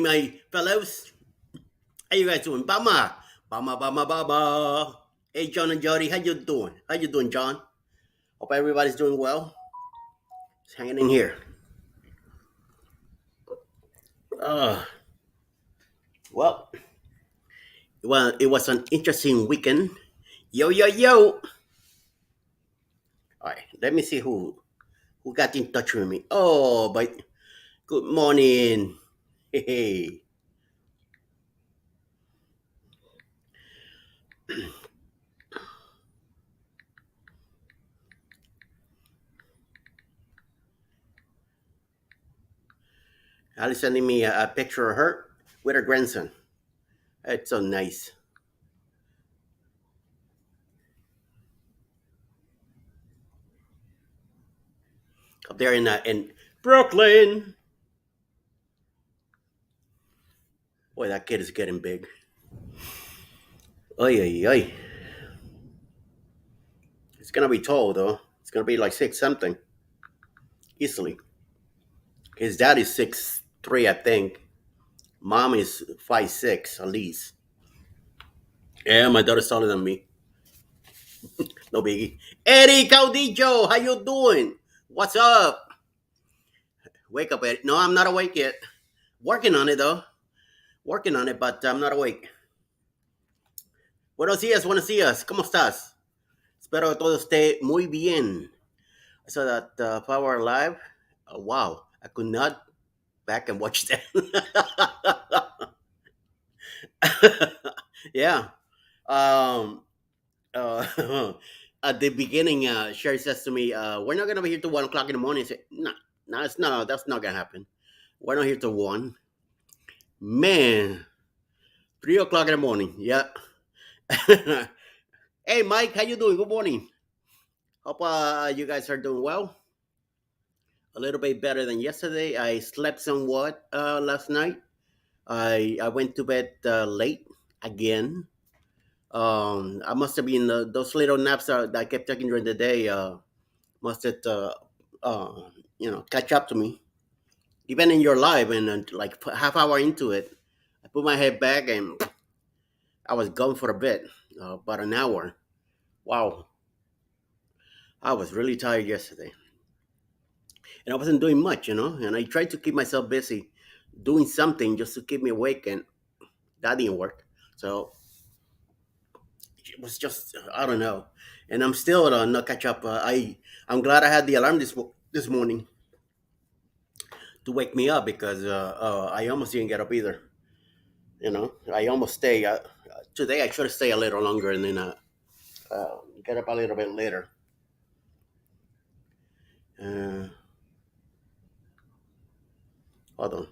morning, my fellows. How you guys doing? Bama, Bama, Bama, Bama. Hey, John and Jody, how you doing? How you doing, John? Hope everybody's doing well. Just hanging in here. Uh, well, it was an interesting weekend. Yo, yo, yo. All right, let me see who got in touch with me. Oh, but good morning. Hey, hey. Ali's sending me a picture of her with her grandson. It's so nice. Up there in Brooklyn. Boy, that kid is getting big. Oy, oy, oy. It's gonna be tall though. It's gonna be like 6 something easily. His dad is 6'3", I think. Mom is 5'6" at least. Yeah, my daughter's taller than me. No biggie. Eddie Caudillo, how you doing? What's up? Wake up, Eddie. No, I'm not awake yet. Working on it though. Working on it, but I'm not awake. Buenos días, buenos días. ¿Cómo estás? Espero que todo esté muy bien. I saw that Power Live. Wow, I could not back and watch that. Yeah. Um, at the beginning, Sherry says to me, "We're not gonna be here till 1 o'clock in the morning." I said, "No, no, it's not. That's not gonna happen. We're not here till one." Man, 3 o'clock in the morning. Yeah. Hey, Mike, how you doing? Good morning. Hope you guys are doing well. A little bit better than yesterday. I slept somewhat last night. I went to bed late again. I must have been those little naps that I kept taking during the day. Must have catch up to me. Even in your live, and like half hour into it, I put my head back and I was gone for a bit, about an hour. Wow, I was really tired yesterday, and I wasn't doing much, And I tried to keep myself busy, doing something just to keep me awake, and that didn't work. So it was just I don't know, and I'm still not catch up. I'm glad I had the alarm this morning to wake me up because I almost didn't get up either. I almost stay. Today I should stay a little longer and then get up a little bit later. Uh, Hold on.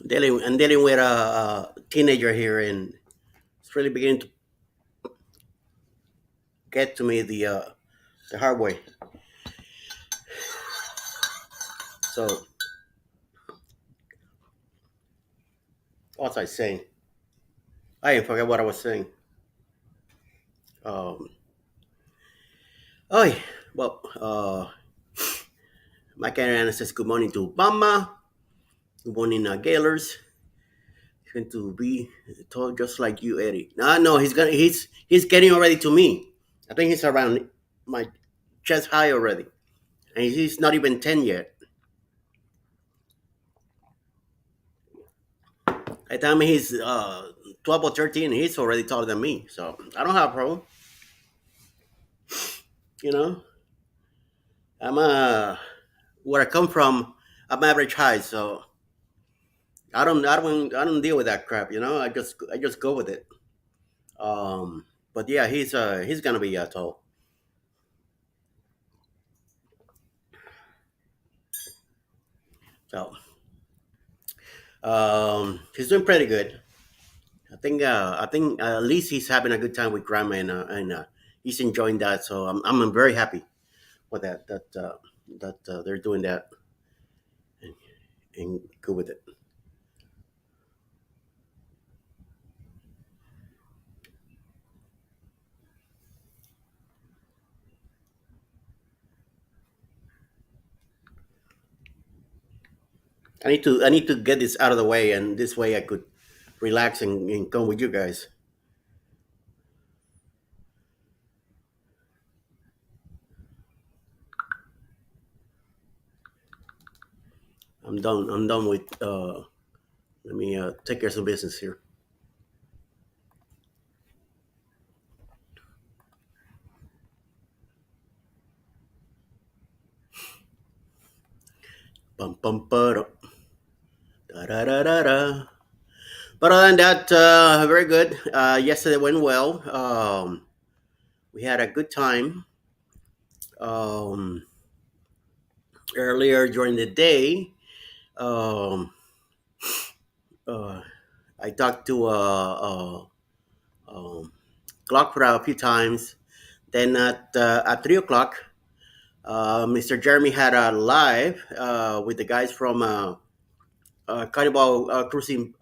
dealing with a teenager here, and it's really beginning to get to me the hard way. So what was I saying? I forget what I was saying. Um, oh, well, Mike Ariana says good morning to Obama. Good morning, Gaylors. He's going to be tall just like you, Eddie. No, he's getting already to me. I think he's around my chest high already, and he's not even 10 yet. By the time he's 12 or 13, he's already taller than me. So I don't have a problem. You know, I'm where I come from. I'm average height, so I don't deal with that crap. I just go with it. But yeah, he's gonna be tall. So he's doing pretty good. I think at least he's having a good time with grandma, and he's enjoying that. So I'm very happy with that they're doing that, and, and good with it. I need to get this out of the way, and this way I could relax and come with you guys. I'm done. I'm done with. Let me take care of some business here. Bum bum ba da da da da da. But other than that, very good. Yesterday went well. We had a good time. Um, Earlier during the day, um, uh, I talked to clock for a few times. Then at 3 o'clock, Mr. Jeremy had a live with the guys from Carnival Cruising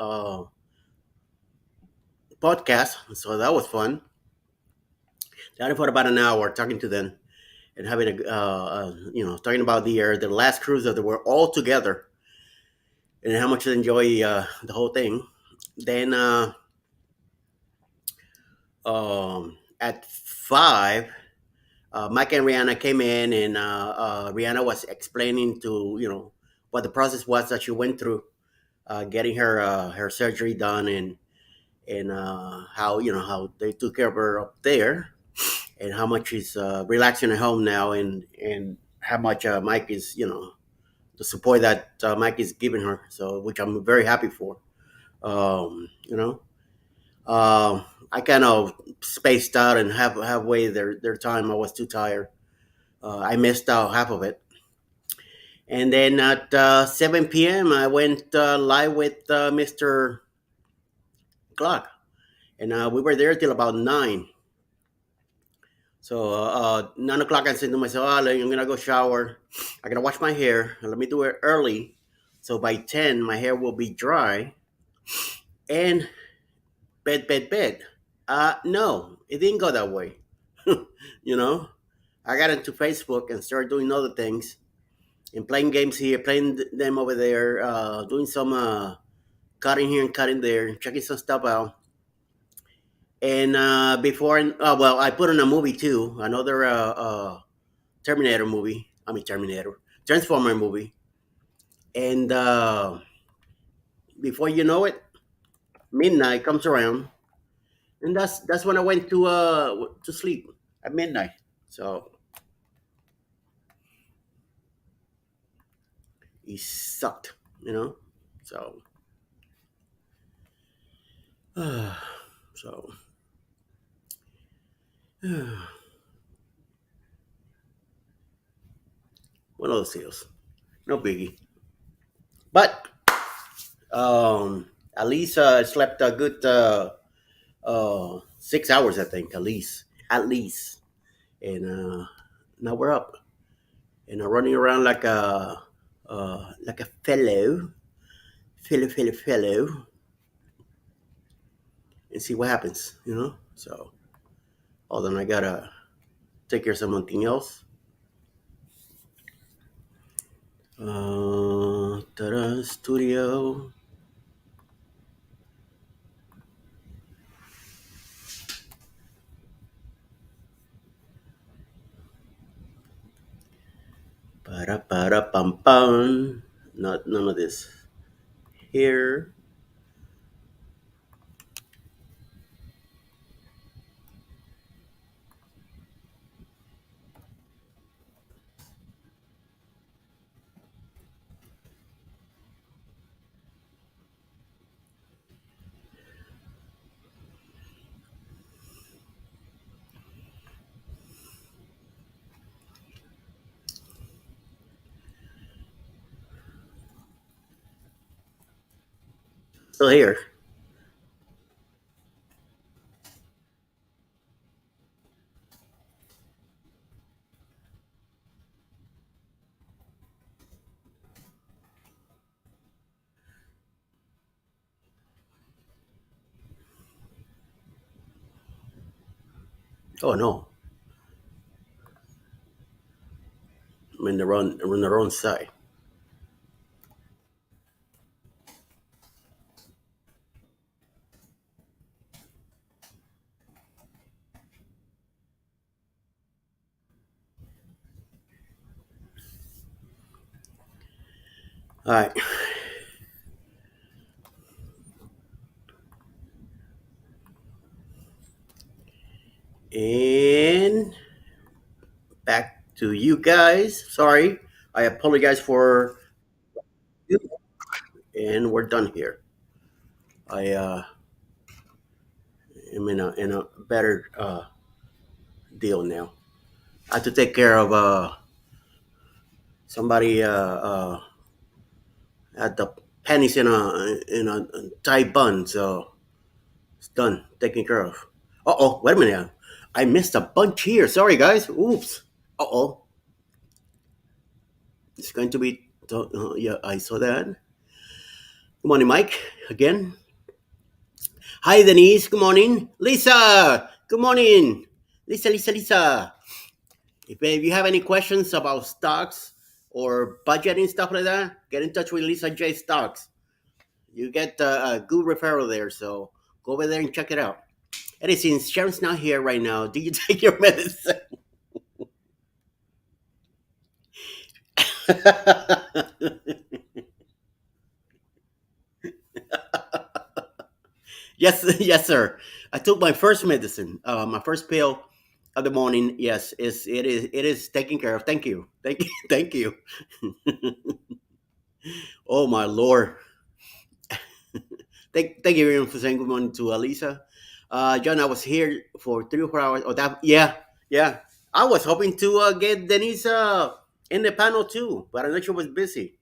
podcast. So that was fun. Chatting for about an hour, talking to them and having talking about the last cruise that they were all together and how much they enjoy the whole thing. Then at 5, Mike and Rihanna came in, and Rihanna was explaining to what the process was that she went through getting her surgery done, and how how they took care of her up there, and how much she's relaxing at home now, and how much Mike is the support that Mike is giving her. So which I'm very happy for. Um, you know, I kind of spaced out and halfway their time. I was too tired. I missed out half of it. And then at 7 p.m., I went live with Mr. Clock, and we were there till about 9. So 9 o'clock, I said to myself, "Oh, I'm gonna go shower. I gotta wash my hair. Let me do it early, so by 10, my hair will be dry." And bed. No, it didn't go that way. you know, I got into Facebook and started doing other things and playing games here, playing them over there, doing some cutting here and cutting there, checking some stuff out. And well, I put on a movie too, another Terminator movie. I mean, Terminator, Transformer movie. And before you know it, midnight comes around, and that's when I went to sleep at midnight. So he sucked, you know. So so one of those deals, no biggie. But At least slept a good 6 hours, I think, at least. And now we're up and running around like a fellow, and see what happens. So hold on, I gotta take care of something else. Ta-da, studio. Para para pam pam. Not none of this here. Still here. Oh no, I'm in the wrong side. All right, and back to you guys. Sorry, I apologize for you, and we're done here. I am in a better deal now. I had to take care of somebody had the pennies in a tight bun, so it's done, taken care of. Uh-oh, wait a minute. I missed a bunch here. Sorry, guys. Oops. Uh-oh. It's going to be... yeah, I saw that. Good morning, Mike. Again. Hi, Denise. Good morning. Lisa. Good morning. Lisa. If you have any questions about stocks or budgeting, stuff like that, get in touch with Lisa J Stocks. You get a good referral there, so go over there and check it out. And since Sharon's not here right now, do you take your medicine? Yes, yes, sir. I took my first medicine, my first pill of the morning. Yes, it is taken care of. Thank you, thank you. Oh my lord. Thank you very much for saying good morning to Lisa. John, I was here for 3 or 4 hours. Oh, that yeah, yeah. I was hoping to get Denise in the panel too, but I know she was busy.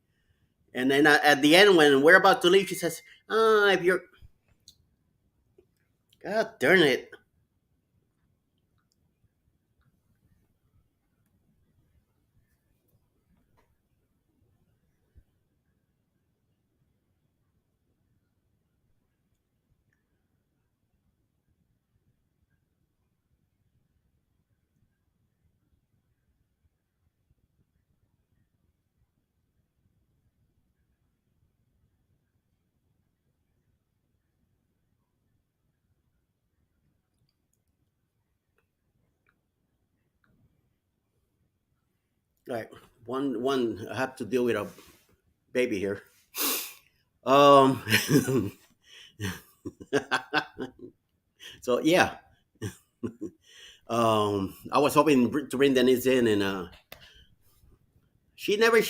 And then at the end, when we're about to leave, she says, if you're, God darn it. Right. One, I have to deal with a baby here. Um, so yeah, I was hoping to bring Denise in, and she never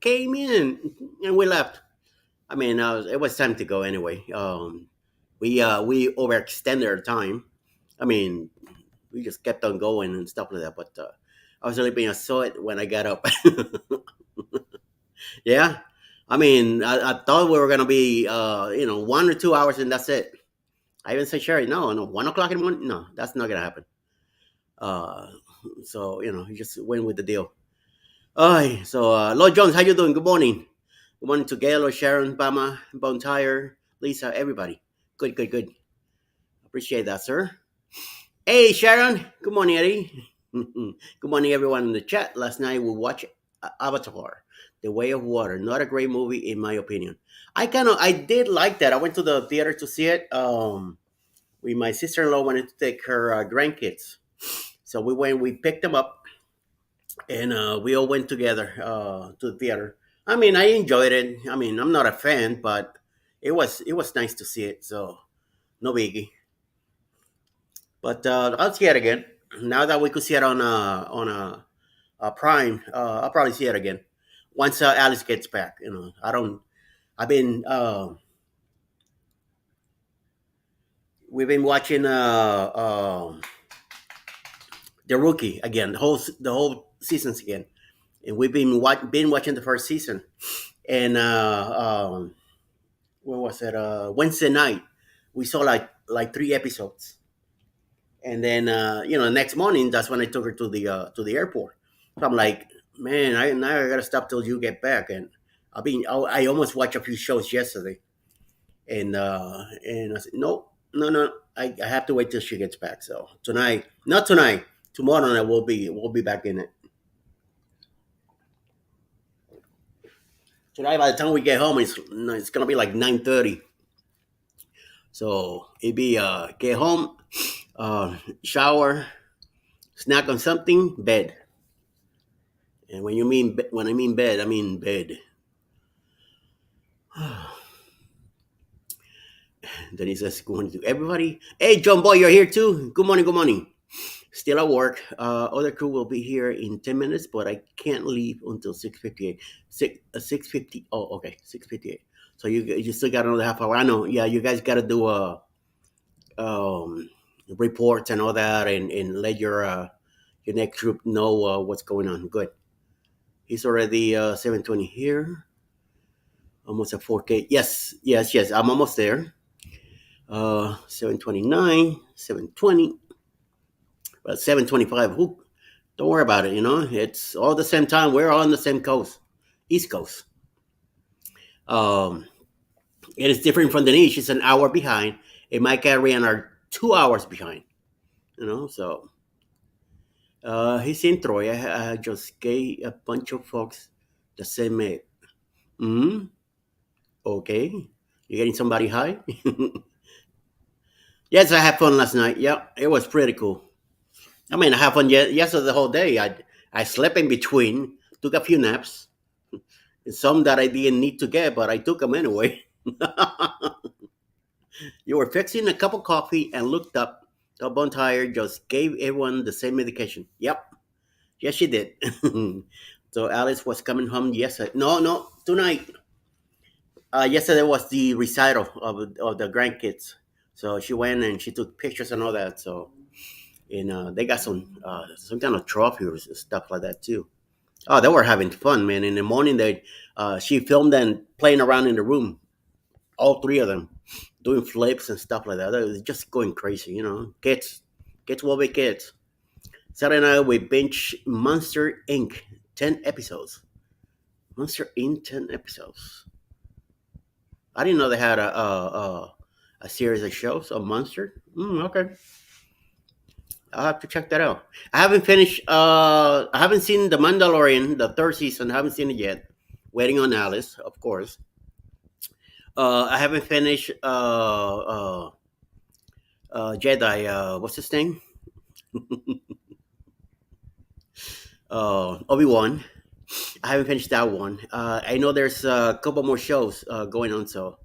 came in, and we left. I mean, it was time to go anyway. We overextended our time. I mean, we just kept on going and stuff like that. But I was sleeping. I saw it when I got up. Yeah. I mean, I thought we were gonna be, 1 or 2 hours, and that's it. I even said, Sherry, no, no, 1 o'clock in the morning, no, that's not gonna happen. Uh, so you just went with the deal. So Lloyd Jones, how you doing? Good morning. Good morning to Gail, Sharon, Bama, Bonetire, Lisa, everybody. Good, good, good. Appreciate that, sir. Hey, Sharon. Good morning, Eddie. Good morning, everyone in the chat. Last night we watched Avatar, The Way of Water. Not a great movie, in my opinion. I did like that. I went to the theater to see it. With my sister-in-law wanted to take her grandkids, so we picked them up, and we all went together to the theater. I mean, I enjoyed it. I mean, I'm not a fan, but it was nice to see it. So no biggie. But I'll see it again now that we could see it on a Prime. I'll probably see it again once Alice gets back. I don't. I've been. We've been watching the Rookie again, the whole seasons again, and we've been watching the first season. And what was it? Wednesday night, we saw like 3 episodes, and then the next morning, that's when I took her to the airport. So I'm like, man, I gotta stop till you get back. And I almost watched a few shows yesterday, and I said, no, no, no, I have to wait till she gets back. So tonight, not tonight, tomorrow night we'll be back in it. Tonight, by the time we get home, it's gonna be like 9:30. So it be get home, shower, snack on something, bed. And when I mean bed, I mean bed. Then he says, "Good morning to everybody." Hey, John Boy, you're here too. Good morning. Good morning. Still at work. Other crew will be here in 10 minutes, but I can't leave until 6:58. 6:50. Oh, okay, 6:58. So you still got another half hour. I know. Yeah, you guys got to do um, reports and all that, and let your next group know what's going on. Good. He's already 7:20 here. Almost at 4K. Yes, yes, yes. I'm almost there. 7:29, 7:20, but 7:25. Who? Don't worry about it. It's all the same time. We're all on the same coast, East Coast. Um, it is different from Denise. She's an hour behind. And Mike and Rian are 2 hours behind. So he's in Troy. I just gave a bunch of folks the same mail. Hmm. Okay. You getting somebody high? Yes, I had fun last night. Yeah, it was pretty cool. I mean, I had fun yesterday the whole day. I slept in between, took a few naps, some that I didn't need to get, but I took them anyway. You were fixing a cup of coffee and looked up. The bonfire just gave everyone the same medication. Yep. Yes, she did. So Alice was coming home yesterday. No, no, tonight. Yesterday was the recital of the grandkids. So she went and she took pictures and all that. So, and they got some kind of trophy or stuff like that too. Oh, they were having fun, man. In the morning, she filmed them playing around in the room, all three of them, doing flips and stuff like that. It was just going crazy. Kids will be kids. Saturday night we binge Monster Inc. 10 episodes. Monster Inc. 10 episodes. I didn't know they had a series of shows of Monster. Okay, I'll have to check that out. I haven't finished. I haven't seen The Mandalorian, the third season. I haven't seen it yet. Waiting on Alice, of course. I haven't finished Jedi. What's his name? Obi-Wan. I haven't finished that one. I know there's a couple more shows going on. So,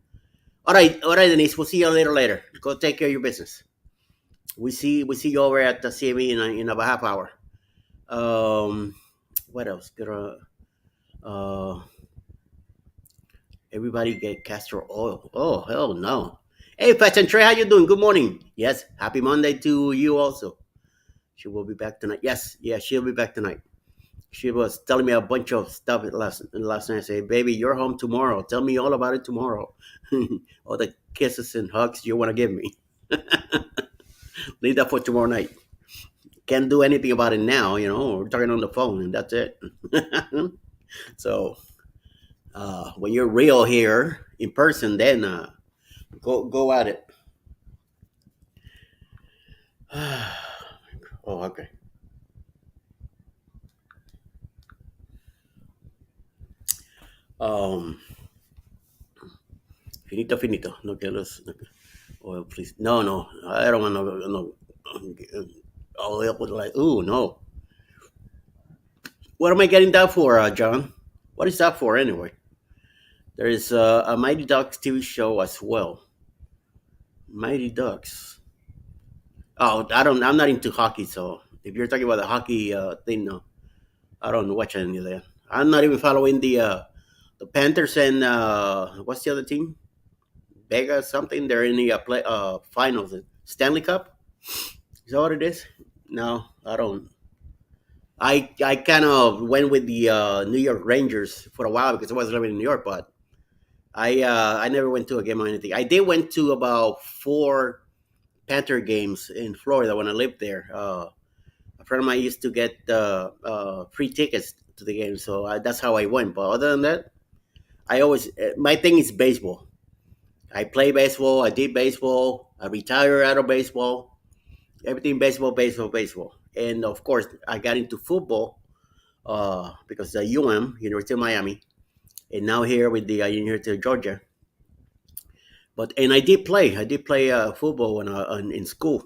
all right, Denise. We'll see you later. Go take care of your business. We see you over at the CME in about half hour. Um, what else? Everybody get castor oil. Oh hell no! Hey, Fats and Trey, how you doing? Good morning. Yes, happy Monday to you also. She will be back tonight. Yes, she'll be back tonight. She was telling me a bunch of stuff last night. I say, baby, you're home tomorrow. Tell me all about it tomorrow. All the kisses and hugs you want to give me. Leave that for tomorrow night. Can't do anything about it now. We're talking on the phone, and that's it. So when you're real here in person, then go at it. Oh, okay. Um, finito, finito. No que los. No, oh, please. No, no. I don't want to. No. Oh, it was like, ooh, no. What am I getting that for, John? What is that for anyway? There is a Mighty Ducks TV show as well. Mighty Ducks. Oh, I don't. I'm not into hockey, so if you're talking about the hockey thing, no, I don't watch any of that. I'm not even following the Panthers and what's the other team? Vegas something. They're in the finals, Stanley Cup. Is that what it is? No, I don't. I kind of went with the New York Rangers for a while because I was living in New York, but I never went to a game or anything. I did went to about four Panther games in Florida when I lived there. A friend of mine used to get free tickets to the game, so that's how I went. But other than that, I always my thing is baseball. I play baseball. I did baseball. I retired out of baseball. Everything baseball, baseball, baseball. And of course, I got into football because the University of Miami, and now here with the University of Georgia. But and I did play football in school.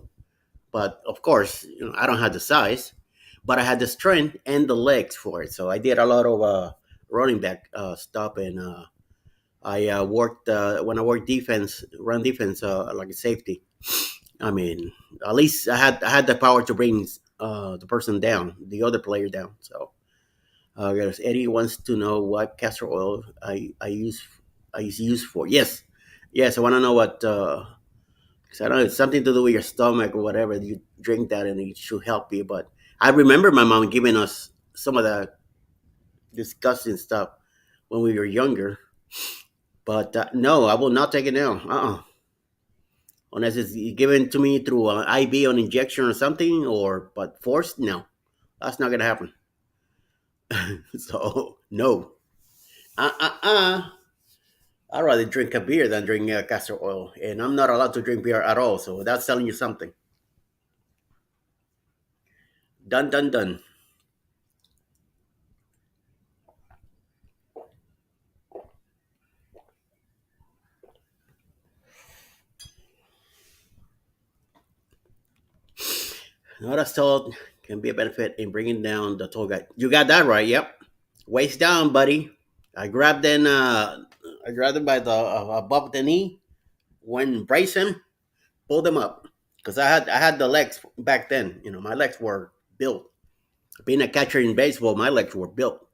But of course, I don't have the size, but I had the strength and the legs for it. So I did a lot of running back stuff, and I worked when I worked defense, run defense, like a safety. I mean, at least I had the power to bring the person down, the other player down. So yes, Eddie wants to know what castor oil I use for. Yes, yes, I want to know what. 'Cause I don't know, it's something to do with your stomach or whatever. You drink that and it should help you. But I remember my mom giving us some of that disgusting stuff when we were younger. But no, I will not take it now. Unless it's given to me through an IV on injection or something, or but forced. No, that's not gonna happen. So no. Uh uh uh. I'd rather drink a beer than drink castor oil, and I'm not allowed to drink beer at all. So that's telling you something. Done, done, done. Notice salt can be a benefit in bringing down the toll gate. You got that right. Yep. Waist down, buddy. I grabbed him by the above the knee. When brace him, pulled him up because I had the legs back then. My legs were built. Being a catcher in baseball, my legs were built.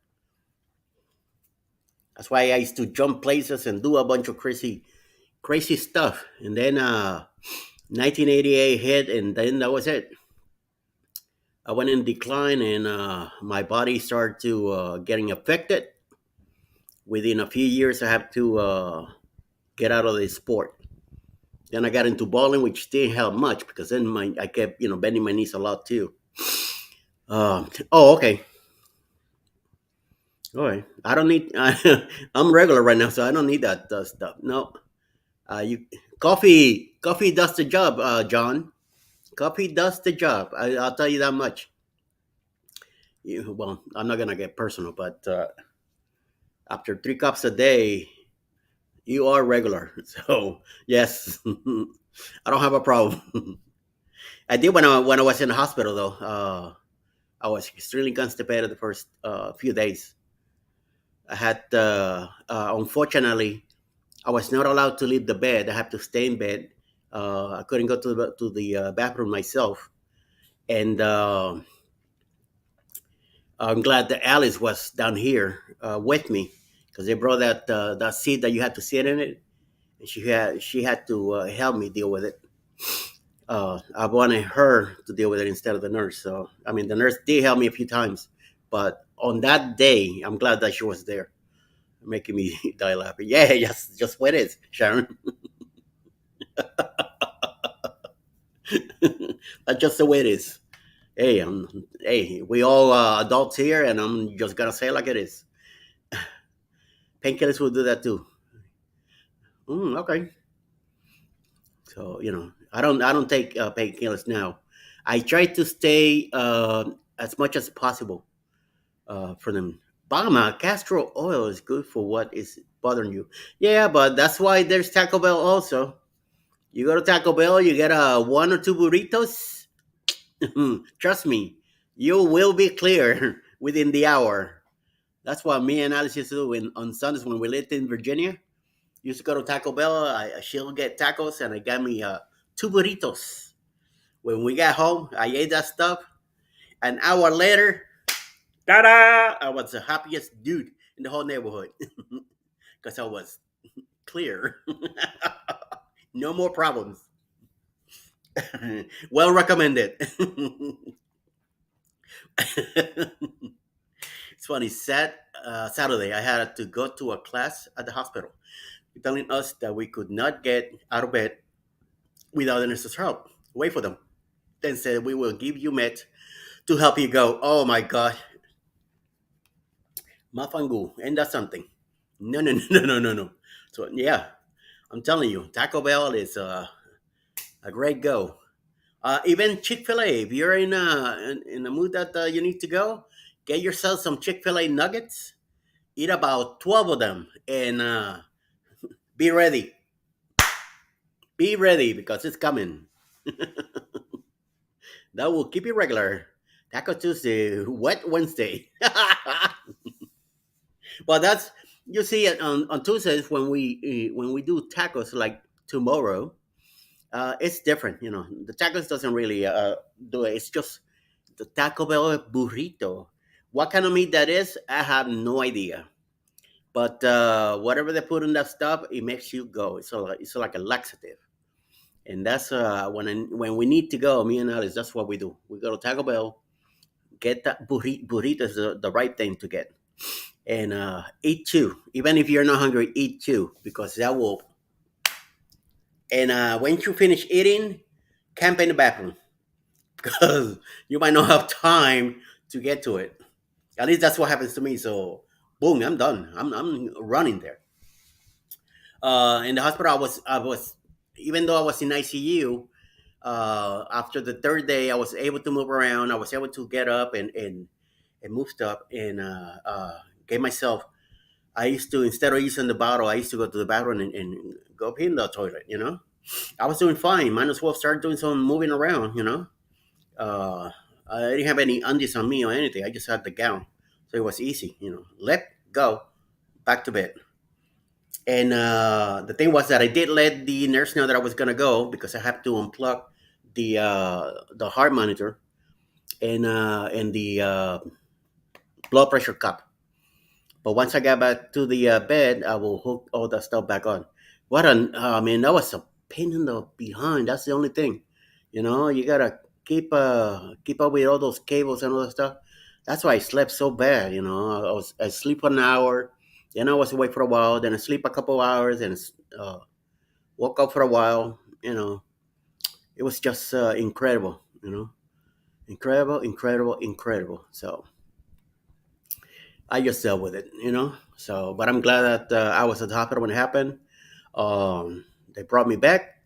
That's why I used to jump places and do a bunch of crazy crazy stuff. And then 1988 hit, and then that was it. I went in decline, and my body started to getting affected. Within a few years, I have to get out of the sport. Then I got into bowling, which didn't help much because then I kept bending my knees a lot too. Oh, okay. All right. I don't need. I'm regular right now, so I don't need that stuff. No. You coffee does the job, John. Coffee does the job. I'll tell you that much. Well, I'm not gonna get personal, but after 3 cups a day, you are regular. So yes, I don't have a problem. I did when I was in the hospital though. I was extremely constipated the first few days. I had unfortunately I was not allowed to leave the bed. I had to stay in bed. I couldn't go to the bathroom myself, and I'm glad that Alice was down here with me because they brought that seat that you had to sit in it, and she had to help me deal with it. I wanted her to deal with it instead of the nurse. So I mean, the nurse did help me a few times, But on that day, I'm glad that she was there, making me die laughing. Yeah, just what it is, Sharon. That's just the way it is. Hey, hey, we all adults here, and I'm just gonna say it like it is. Painkillers will do that too. Okay, so I don't take painkillers now. I try to stay as much as possible for them. Bama, castor oil is good for what is bothering you. Yeah, but that's why there's Taco Bell also. You go to Taco Bell, you get one or two burritos. Trust me, you will be clear within the hour. That's what me and Alice used to do on Sundays when we lived in Virginia. Used to go to Taco Bell. She'll get tacos, and I got me two burritos. When we got home, I ate that stuff. An hour later, ta-da! I was the happiest dude in the whole neighborhood because I was clear. No more problems. Well recommended. It's funny. Saturday, I had to go to a class at the hospital, telling us that we could not get out of bed without the nurse's help. Wait for them. Then said, we will give you med to help you go. Oh my God. Mafangu. And that's something. No, no, no, no, no, no, no. So, yeah, I'm telling you, Taco Bell is a great go. Even Chick fil A, if you're in a mood that you need to go, get yourself some Chick fil A nuggets, eat about 12 of them, and be ready. Be ready because it's coming. That will keep you regular. Taco Tuesday, Wet Wednesday. Well, that's you see it on Tuesdays when we do tacos like tomorrow. It's different, The tacos doesn't really do it. It's just the Taco Bell burrito. What kind of meat that is, I have no idea. But whatever they put in that stuff, it makes you go. It's like a laxative, and that's when we need to go. Me and Alice, that's what we do. We go to Taco Bell, get that burrito is the right thing to get, and eat two. Even if you're not hungry, eat two because that will. And when you finish eating, camp in the bathroom because you might not have time to get to it. At least that's what happens to me. So, boom, I'm done. I'm running there. In the hospital, I was even though I was in ICU. After the third day, I was able to move around. I was able to get up and move stuff and get myself. I used to instead of using the bottle, I used to go to the bathroom and go pee in the toilet. I was doing fine. Might as well start doing some moving around. Uh, I didn't have any undies on me or anything. I just had the gown, so it was easy. Let go, back to bed. And the thing was that I did let the nurse know that I was gonna go because I have to unplug the heart monitor and the blood pressure cup. But once I got back to the bed, I will hook all that stuff back on. What an I mean, that was a pain in the behind. That's the only thing. You gotta keep up with all those cables and all that stuff. That's why I slept so bad. I sleep an hour, then I was awake for a while, then I sleep a couple hours, and uh, woke up for a while. It was just incredible. Incredible, incredible, incredible. So I just dealt with it. So, but I'm glad that I was at the hospital when it happened. They brought me back.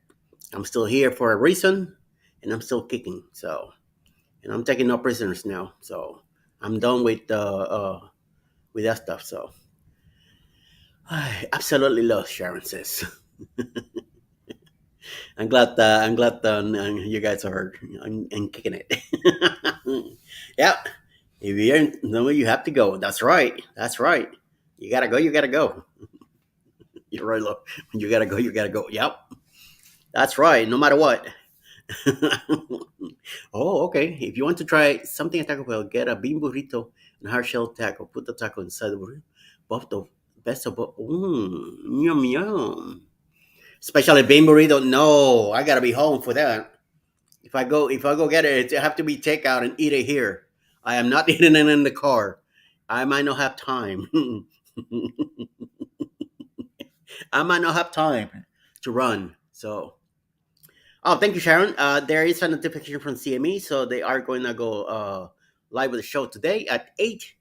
I'm still here for a reason, and I'm still kicking. So, and I'm taking no prisoners now. So, I'm done with that stuff. So, I absolutely love Sharon says. I'm glad you guys are and kicking it. Yeah, if you're no, you have to go. That's right. That's right. You gotta go. You gotta go. You're right, look. When you gotta go, you gotta go. Yep. That's right. No matter what. Oh, okay. If you want to try something at Taco Bell, get a bean burrito and hard shell taco. Put the taco inside the burrito. Both the best of both. Yum yum. Especially bean burrito. No, I gotta be home for that. If I go get it, it have to be takeout and eat it here. I am not eating it in the car. I might not have time. I might not have time to run. So, oh, thank you, Sharon. There is a notification from CME, so they are going to go live with the show today at 8.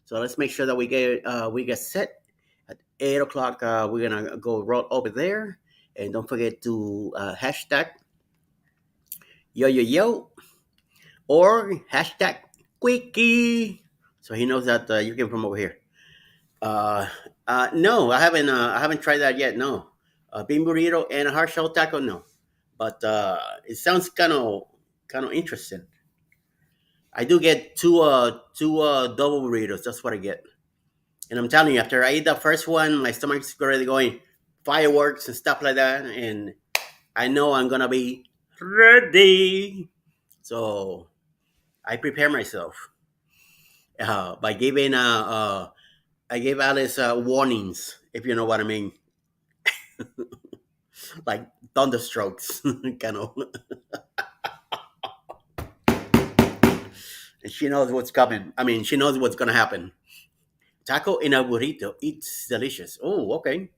So let's make sure that we get set at 8 o'clock. We're gonna go roll over there, and don't forget to hashtag yo yo yo or hashtag Quickie, so he knows that you came from over here. Uh, no, I haven't. I haven't tried that yet. No, bean burrito and a hard shell taco. No, but it sounds kind of interesting. I do get two double burritos. That's what I get, and I'm telling you, after I eat the first one, my stomach's already going fireworks and stuff like that, and I know I'm gonna be ready. So I prepare myself by giving I gave Alice warnings, if you know what I mean, like thunderstrokes, kind of, and she knows what's coming. I mean, she knows what's gonna happen. Taco in a burrito, it's delicious. Oh, okay.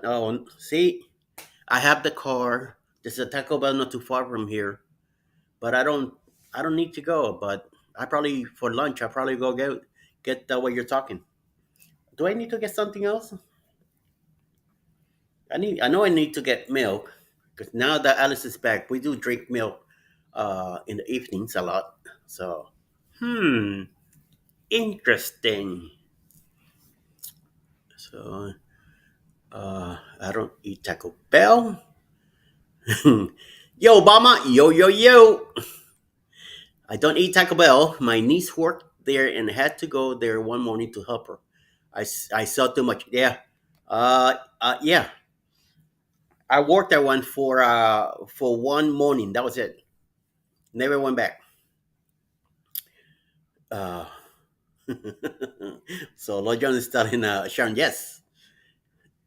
Oh, see, I have the car. There's a Taco Bell not too far from here, but I don't need to go. But I probably for lunch I probably go get what you're talking. Do I need to get something else? I know I need to get milk because now that Alice is back, we do drink milk in the evenings a lot. So, hmm, interesting. So, I don't eat Taco Bell. Yo, Obama, yo yo yo. I don't eat Taco Bell. My niece worked there and had to go there one morning to help her. I saw too much. Yeah, yeah. I worked at one for one morning. That was it. Never went back. Uh, so Lloyd Jones is telling Sharon, yes,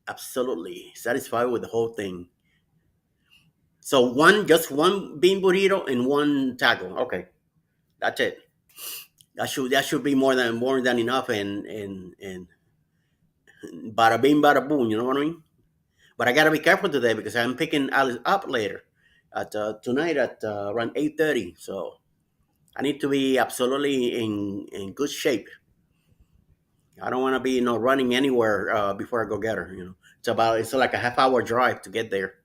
absolutely satisfied with the whole thing. So just one bean burrito and one taco. Okay, that's it. That should be more than enough. And bada bing bada boom. You know what I mean? But I gotta be careful today because I'm picking Alice up later at tonight at around 8:30. So I need to be absolutely in good shape. I don't want to be running anywhere before I go get her. It's like a half-hour drive to get there,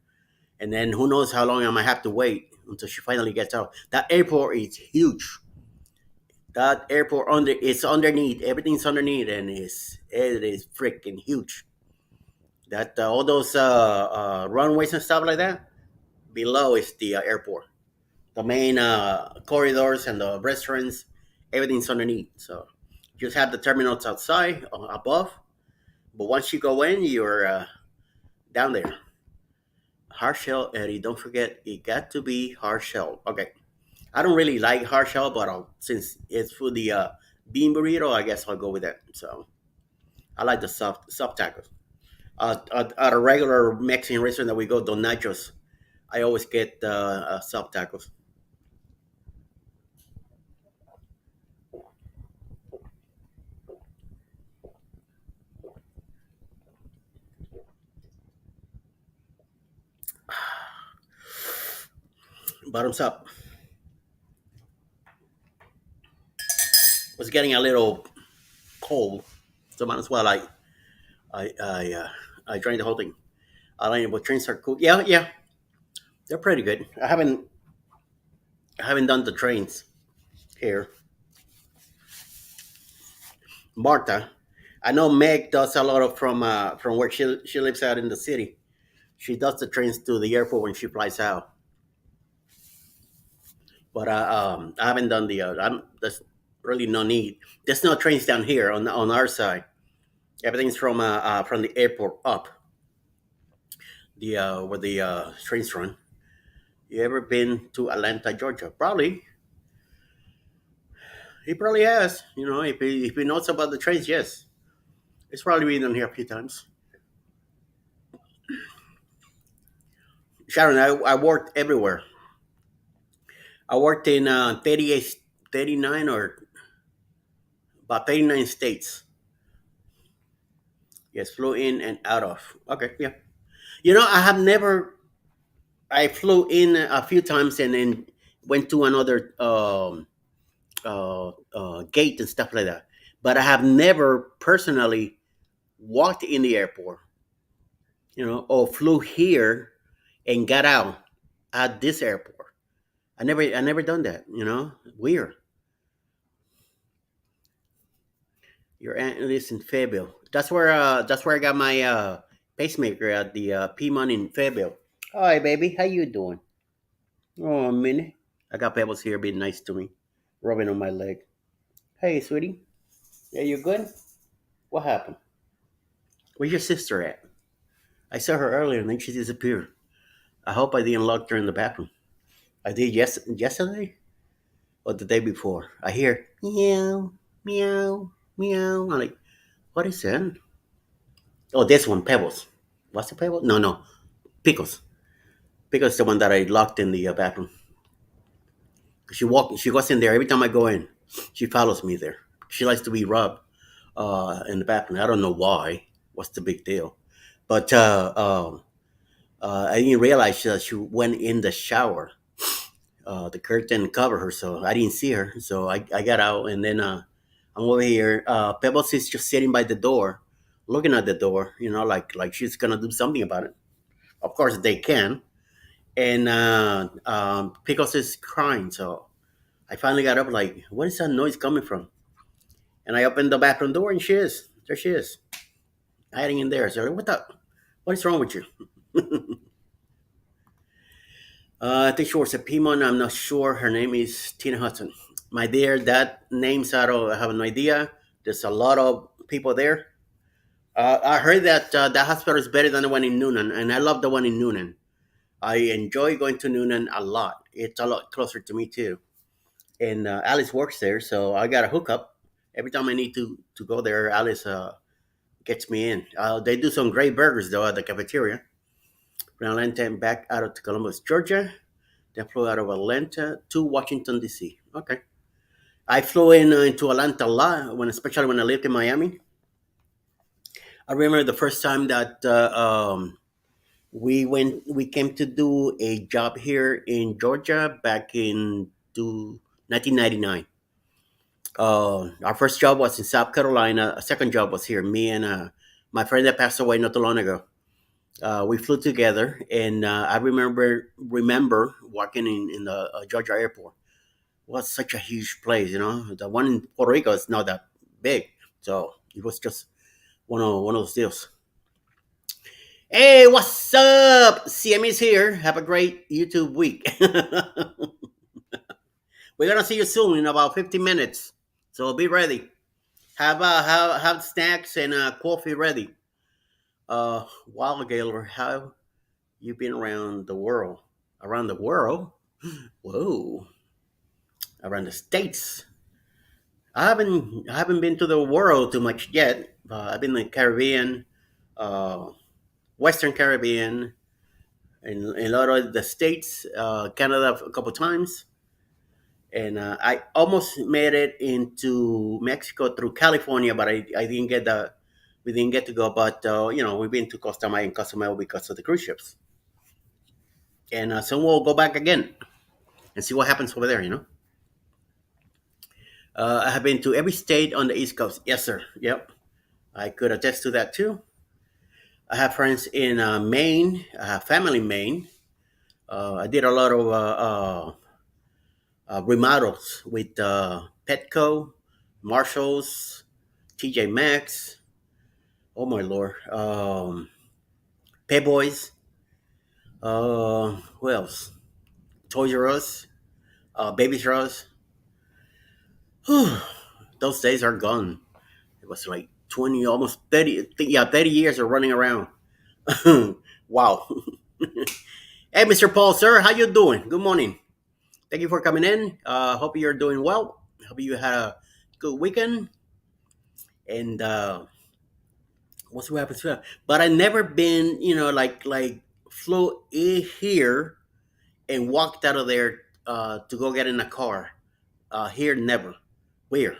and then who knows how long I might have to wait until she finally gets out. That airport is huge. That airport it's underneath. Everything's underneath, and it is freaking huge. That all those runways and stuff like that below is the airport. The main corridors and the restaurants, everything's underneath. So you just have the terminals outside above, but once you go in, you're down there. Hard shell, Eddie. Don't forget, it got to be hard shell. Okay, I don't really like hard shell, but since it's for the bean burrito, I guess I'll go with that. So I like the soft tacos. At a regular Mexican restaurant that we go, Don Nachos, I always get soft tacos. Bottoms up. Was getting a little cold, so might as well I I uh, I drank the whole thing. I like it, but trains are cool. Yeah, yeah, they're pretty good. I haven't done the trains here. Marta, I know Meg does a lot of from where she lives out in the city. She does the trains to the airport when she flies out. But I haven't done there's really no need. There's no trains down here on our side. Everything's from the airport up. The where the trains run. You ever been to Atlanta, Georgia? Probably. He probably has. If he knows about the trains, yes. It's probably been on here a few times. Sharon, I worked everywhere. I worked in 38, 39, or about 39 states. Yes, flew in and out of. Okay, yeah. I have never. I flew in a few times and then went to another gate and stuff like that. But I have never personally walked in the airport, or flew here and got out at this airport. I never done that. Weird. Your aunt lives in Fayetteville. That's where I got my pacemaker at the Piedmont in Fayetteville. Hi, baby. How you doing? Oh, Minnie. I got Pebbles here being nice to me, rubbing on my leg. Hey, sweetie. Yeah, you good? What happened? Where's your sister at? I saw her earlier and then she disappeared. I hope I didn't lock her in the bathroom. I did yesterday or the day before. I hear meow, meow, meow. I'm like, what is that? Oh, this one, Pebbles. What's the Pebbles? No, no, Pickles. Pickles is the one that I locked in the bathroom. She goes in there every time I go in. She follows me there. She likes to be rubbed in the bathroom. I don't know why. What's the big deal? But I didn't realize she went in the shower. The curtain covered her, so I didn't see her. So I got out, and then I'm over here. Pebbles is just sitting by the door, looking at the door, like she's gonna do something about it. Of course, they can. And Pickles is crying, so I finally got up, like, what is that noise coming from? And I opened the bathroom door, and there she is, hiding in there. So what is wrong with you? I think she was a Piedmont. I'm not sure. Her name is Tina Hudson. My dear, that name's I have no idea. There's a lot of people there. I heard that that hospital is better than the one in Noonan, and I love the one in Noonan. I enjoy going to Noonan a lot. It's a lot closer to me too. And Alice works there, so I got a hookup. Every time I need to go there, Alice gets me in. They do some great burgers though at the cafeteria. From Atlanta and back out of Columbus, Georgia. Then flew out of Atlanta to Washington D.C. Okay, I flew into Atlanta a lot especially when I lived in Miami. I remember the first time that we came to do a job here in Georgia back in 1999. Our first job was in South Carolina. A second job was here. Me and my friend that passed away not too long ago. We flew together, and I remember walking in the Georgia airport. It was such a huge place, The one in Puerto Rico is not that big, so it was just one of those deals. Hey, what's up? CME's here. Have a great YouTube week. We're gonna see you soon in about 15 minutes, so be ready. Have snacks and coffee ready. Wow, Gaylor, how you been around the world? Around the world? Whoa, around the states. I haven't been to the world too much yet. I've been in the Caribbean, uh, Western Caribbean, and a lot of the states, Canada a couple times, and I almost made it into Mexico through California, but I didn't get the we didn't get to go. But we've been to Costa Maya and Cozumel because of the cruise ships, and soon we'll go back again and see what happens over there. I have been to every state on the East Coast. Yes, sir. Yep, I could attest to that too. I have friends in Maine. I have family in Maine. I did a lot of remodels with Petco, Marshalls, TJ Maxx. Oh my lord, Pay Boys. Who else? Toys R Us, Babies R Us. Whew, those days are gone. It was like 20, almost 30. Yeah, 30 years of running around. Wow. Hey, Mr. Paul, sir, how you doing? Good morning. Thank you for coming in. Hope you're doing well. Hope you had a good weekend. And what's what happens? But I never been, like flew in here and walked out of there to go get in a car. Here, never. Where?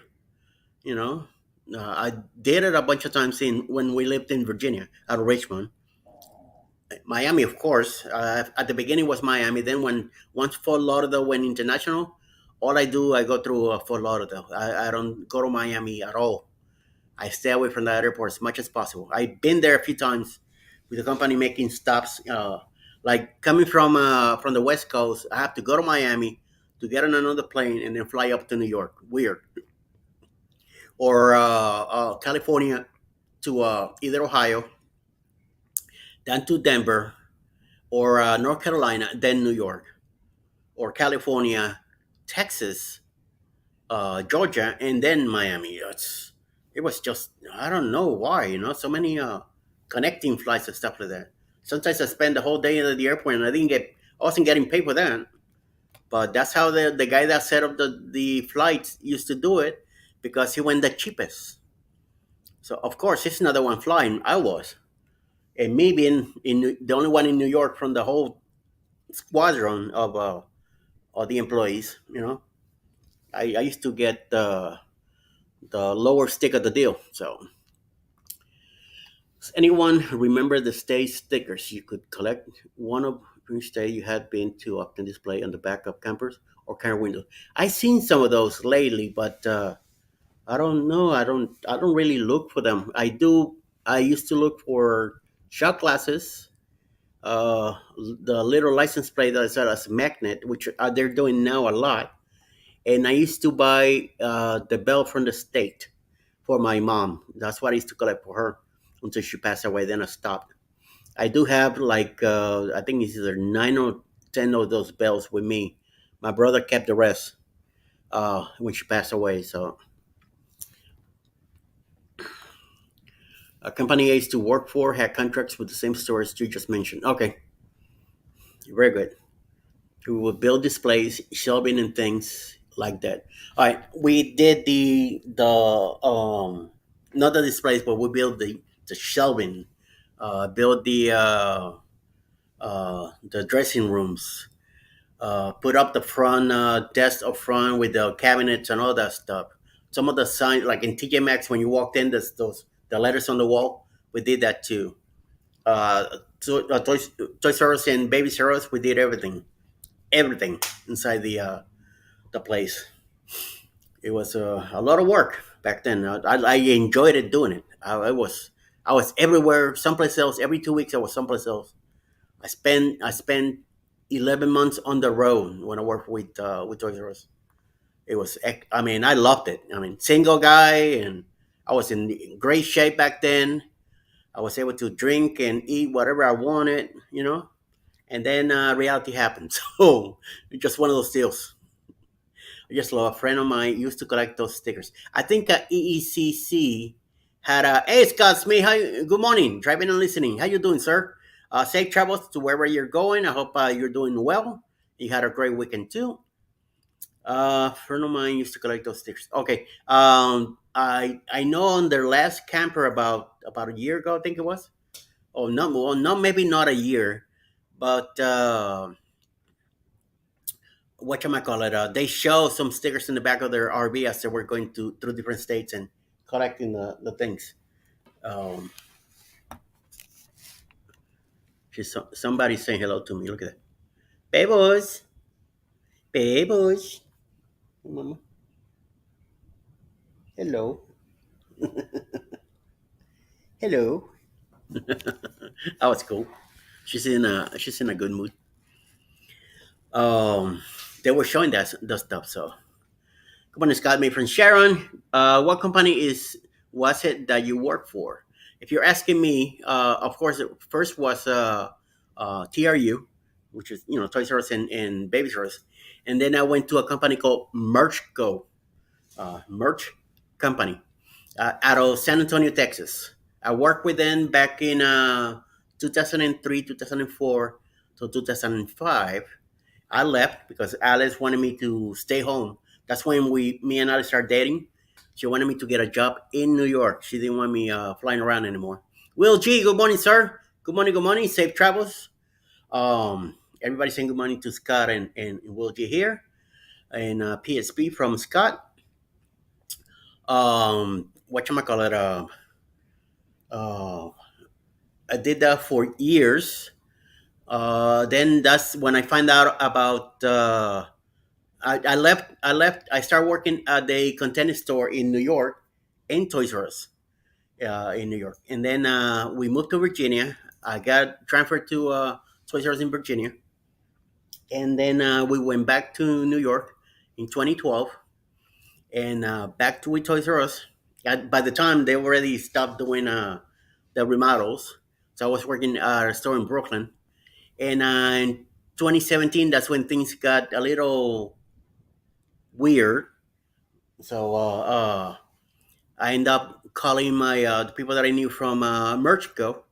You know, I did it a bunch of times in when we lived in Virginia, out of Richmond. Miami, of course. At the beginning was Miami. Then when once Fort Lauderdale went international, all I do I go through Fort Lauderdale. I don't go to Miami at all. I stay away from that airport as much as possible. I've been there a few times with the company making stops. Like coming from the West Coast, I have to go to Miami to get on another plane and then fly up to New York. Weird. Or California to either Ohio, then to Denver, or North Carolina, then New York, or California, Texas, Georgia, and then Miami. It was just I don't know why, so many connecting flights and stuff like that. Sometimes I spend the whole day at the airport and I wasn't getting paid for that. But that's how the guy that set up the flights used to do it because he went the cheapest. So of course he's not the one flying. I was, and me being the only one in New York from the whole squadron of the employees. I used to get the lower stick of the deal. So, does anyone remember the state stickers you could collect? One of each state you had been to often display on the back of campers or car windows. I've seen some of those lately, but I don't know. I don't really look for them. I do. I used to look for shot glasses. The little license plate that is as a magnet, which they're doing now a lot. And I used to buy the bell from the state for my mom. That's what I used to collect for her until she passed away. Then I stopped. I do have like I think it's either 9 or 10 of those bells with me. My brother kept the rest when she passed away. So a company I used to work for had contracts with the same stores you just mentioned. Okay, very good. We would build displays, shelving, and things like that. All right, we did the not the displays, but we built the shelving, build the dressing rooms, put up the front desk up front with the cabinets and all that stuff. Some of the signs, like in TJ Maxx, when you walked in, there's those the letters on the wall. We did that too. Toys R Us and Baby R Us, we did everything inside the place. It was a lot of work back then. I enjoyed it doing it. I was everywhere, someplace else. Every 2 weeks, I was someplace else. I spent 11 months on the road when I worked with Toys R Us. I mean, I loved it. I mean, single guy, and I was in great shape back then. I was able to drink and eat whatever I wanted. And then reality happened. So it's just one of those deals. Just a friend of mine used to collect those stickers. I think EECC had a hey Scott Smith, good morning, driving and listening. How you doing, sir? Safe travels to wherever you're going. I hope you're doing well. You had a great weekend too. Friend of mine used to collect those stickers. Okay. I know on their last camper about a year ago, I think it was. Oh no, well, no, maybe not a year, but what you might call it? They show some stickers in the back of their RV as they were going to through different states and collecting the things. Um, somebody saying hello to me. Look at that, Bebos, Bebos, Mama, hello, hello. That was cool. She's in a good mood. Um, they were showing that the stuff. So, good morning, Scott. Me from Sharon. What company was it that you work for? If you're asking me, of course, it first was TRU, which is Toys R Us and Babies R Us, and then I went to a company called Merch Go, Merch Company, out of San Antonio, Texas. I worked with them back in 2003, 2004 to 2005. I left because Alice wanted me to stay home. That's when me and Alice started dating. She wanted me to get a job in New York. She didn't want me flying around anymore. Will G, good morning, sir. Good morning, good morning. Safe travels. Everybody saying good morning to Scott and Will G here. And PSP from Scott. What you call it? Uh, I did that for years. Then that's when I find out about. I left. I left. I started working at a container store in New York, in Toys R Us, in New York, and then we moved to Virginia. I got transferred to Toys R Us in Virginia, and then we went back to New York in 2012, and back to Toys R Us. By the time they already stopped doing the remodels, so I was working at a store in Brooklyn, and in 2017, that's when things got a little weird. So I ended up calling my the people that I knew from Merchco,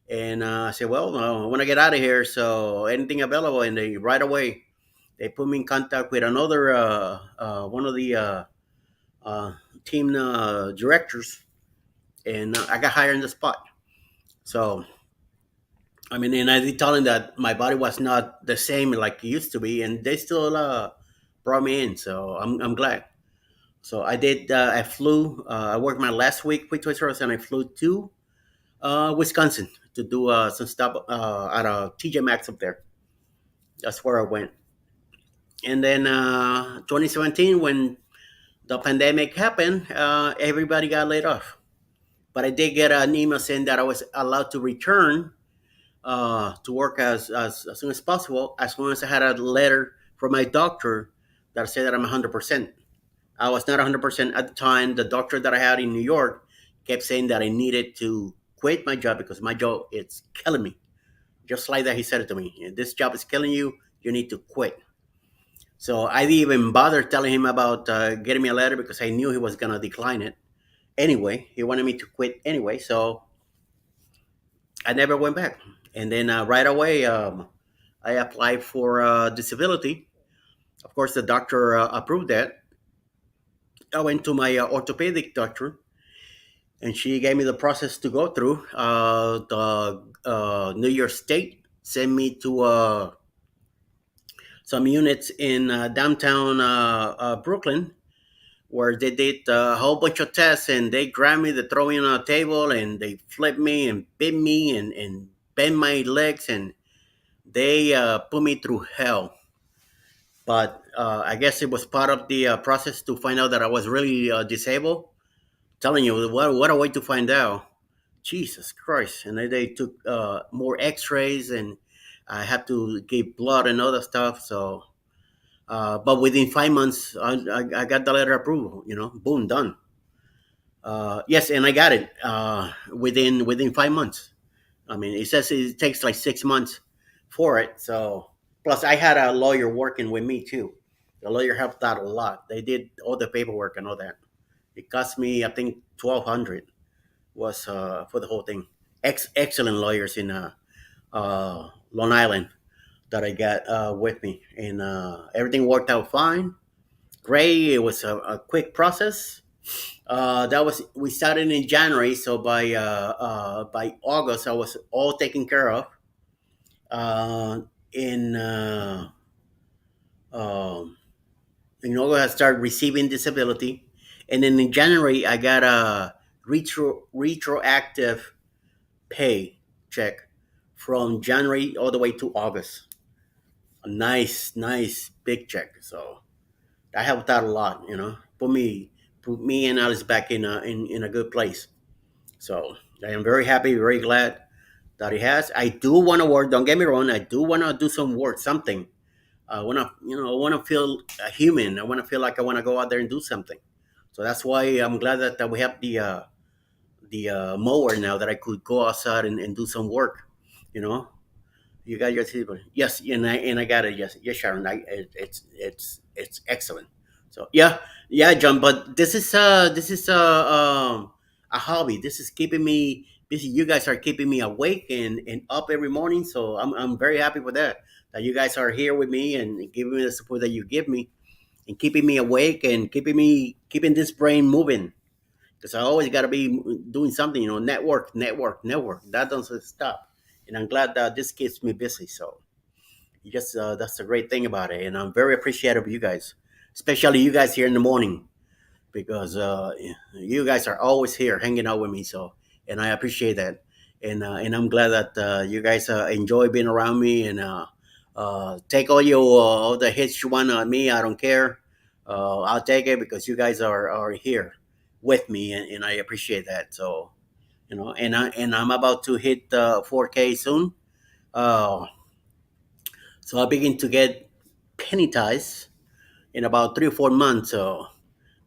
and I said, "Well, I want to get out of here. So anything available?" And they right away they put me in contact with another one of the uh, team directors, and I got hired in the spot. So I mean, and I did tell them that my body was not the same like it used to be, and they still brought me in. So I'm glad. So I did. I flew. I worked my last week with Toys R Us, and I flew to Wisconsin to do some stuff at TJ Maxx up there. That's where I went. And then 2017, when the pandemic happened, everybody got laid off. But I did get an email saying that I was allowed to return to work as soon as possible, as long as I had a letter from my doctor that said that I'm 100%. I was not 100% at the time. The doctor that I had in New York kept saying that I needed to quit my job because my job it's killing me. Just like that, he said it to me. This job is killing you. You need to quit. So I didn't even bother telling him about getting me a letter because I knew he was gonna decline it. Anyway, he wanted me to quit anyway, so I never went back. And then right away, I applied for disability. Of course, the doctor approved that. I went to my orthopedic doctor, and she gave me the process to go through. The New York State sent me to some units in downtown Brooklyn, where they did a whole bunch of tests, and they grabbed me, they throw me on a table, and they flip me and bit me and bend my legs, and they put me through hell. But I guess it was part of the process to find out that I was really disabled. Telling you, what a way to find out. Jesus Christ. And then they took more x rays, and I had to give blood and other stuff. So, but within 5 months, I got the letter approval, boom, done. Yes, and I got it within 5 months. I mean, it says it takes like 6 months for it. So, plus I had a lawyer working with me too. The lawyer helped out a lot. They did all the paperwork and all that. It cost me, I think, 1,200 was for the whole thing. Excellent lawyers in Long Island that I got with me, and everything worked out fine. Great. It was a quick process. That was we started in January, so by August I was all taken care of. In um, in August I started receiving disability, and then in January I got a retroactive pay check from January all the way to August. A nice big check. So that helped out a lot. Put me and Alice back in a good place. So I am very happy, very glad that he has. I do want to work. Don't get me wrong. I do want to do some work, something. I want to, I want to feel human. I want to feel like I want to go out there and do something. So that's why I'm glad that we have the mower now that I could go outside and do some work. You know, you got your silver. Yes, and I got it. Yes, yes, Sharon. It's excellent. So yeah, yeah, John. But this is a hobby. This is keeping me busy. You guys are keeping me awake and up every morning. So I'm very happy with that. That you guys are here with me and giving me the support that you give me and keeping me awake and keeping this brain moving. Because I always got to be doing something. Network. That doesn't stop. And I'm glad that this keeps me busy. So just that's the great thing about it, and I'm very appreciative of you guys, especially you guys here in the morning. because you guys are always here hanging out with me. So, and I appreciate that, and I'm glad that you guys enjoy being around me, and take all the hits you want on me. I don't care. I'll take it because you guys are here with me, and I appreciate that. So, and I'm about to hit 4K soon. Uh, so I begin to get penny ties in about 3 or 4 months. So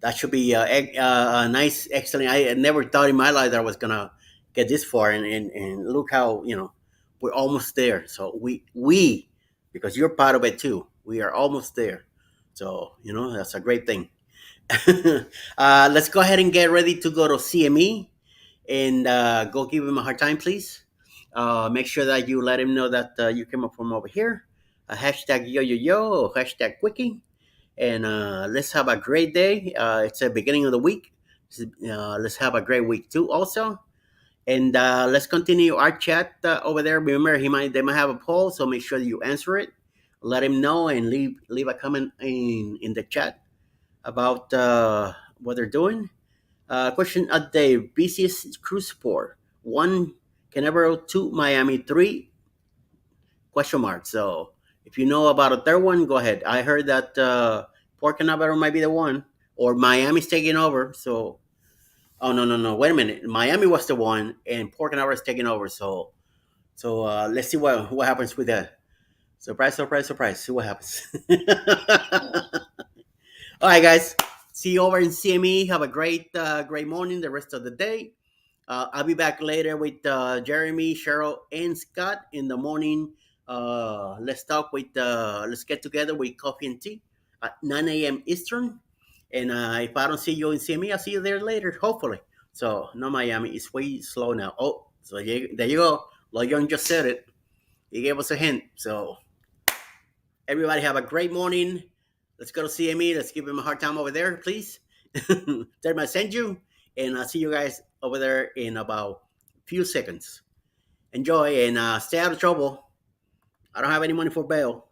that should be a nice, excellent. I never thought in my life that I was gonna get this far, and look how we're almost there. So we because you're part of it too. We are almost there. So that's a great thing. Let's go ahead and get ready to go to CME and go give him a hard time, please. Make sure that you let him know that you came up from over here. Hashtag yo yo yo, hashtag quickie, and let's have a great day. It's the beginning of the week. Let's have a great week too, also. And let's continue our chat over there. Remember, they might have a poll, so make sure you answer it. Let him know and leave a comment in the chat about what they're doing. Question of the day: busiest cruise port? One, Canaveral. Two, Miami. Three, question mark. So if you know about a third one, go ahead. I heard that Port Canaveral might be the one, or Miami's taking over. So, oh no, no, no, wait a minute. Miami was the one, and Port Canaveral is taking over. So let's see what happens with that. Surprise, surprise, surprise. See what happens. All right, guys. See you over in CME. Have a great morning. The rest of the day. I'll be back later with Jeremy, Cheryl, and Scott in the morning. Let's get together with coffee and tea at 9 a.m. Eastern. And if I don't see you in CME, I'll see you there later, hopefully. So, no, Miami, it's way slow now. Oh, so there you go. Loyon just said it. He gave us a hint. So, everybody have a great morning. Let's go to CME. Let's give him a hard time over there, please. Tell him I send you, and I'll see you guys over there in about a few seconds. Enjoy and stay out of trouble. I don't have any money for bail.